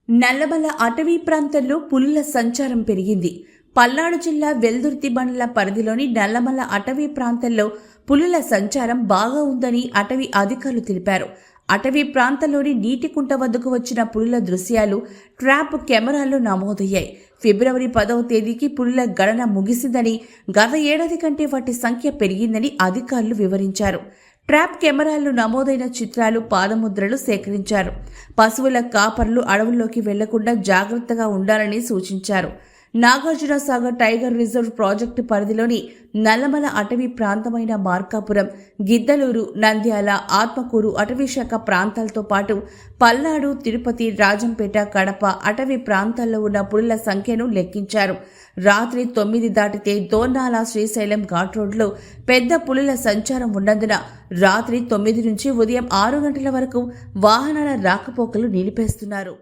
నల్లమల అటవీ ప్రాంతంలో పులుల సంచారం పెరిగింది. పల్నాడు జిల్లా వెల్దుర్తి మండల పరిధిలోని నల్లమల అటవీ ప్రాంతంలో పులుల సంచారం బాగా ఉందని అటవీ అధికారులు తెలిపారు. అటవీ ప్రాంతంలోని నీటికుంట వద్దకు వచ్చిన పులుల దృశ్యాలు ట్రాప్ కెమెరాల్లో నమోదయ్యాయి. ఫిబ్రవరి 10వ తేదీకి పులుల గణన ముగిసిందని, గత ఏడాది కంటే వాటి సంఖ్య పెరిగిందని అధికారులు వివరించారు. ట్రాప్ కెమెరాల్లో నమోదైన చిత్రాలు, పాదముద్రలు సేకరించారు. పశువుల కాపర్లు అడవుల్లోకి వెళ్లకుండా జాగ్రత్తగా ఉండాలని సూచించారు. Nagarjuna Sagar tiger reserve project పరిధిలోని నల్లమల అటవీ ప్రాంతమైన మార్కాపురం, గిద్దలూరు, నంద్యాల, ఆత్మకూరు అటవీ శాఖ ప్రాంతాలతో పాటు పల్నాడు, తిరుపతి, రాజంపేట, కడప అటవీ ప్రాంతాల్లో ఉన్న పులుల సంఖ్యను లెక్కించారు. రాత్రి 9 దాటితే దోర్నాల, శ్రీశైలం ఘాట్ రోడ్లో పెద్ద పులుల సంచారం ఉన్నందున రాత్రి 9 నుంచి ఉదయం 6 గంటల వరకు వాహనాల రాకపోకలు నిలిపేస్తున్నారు.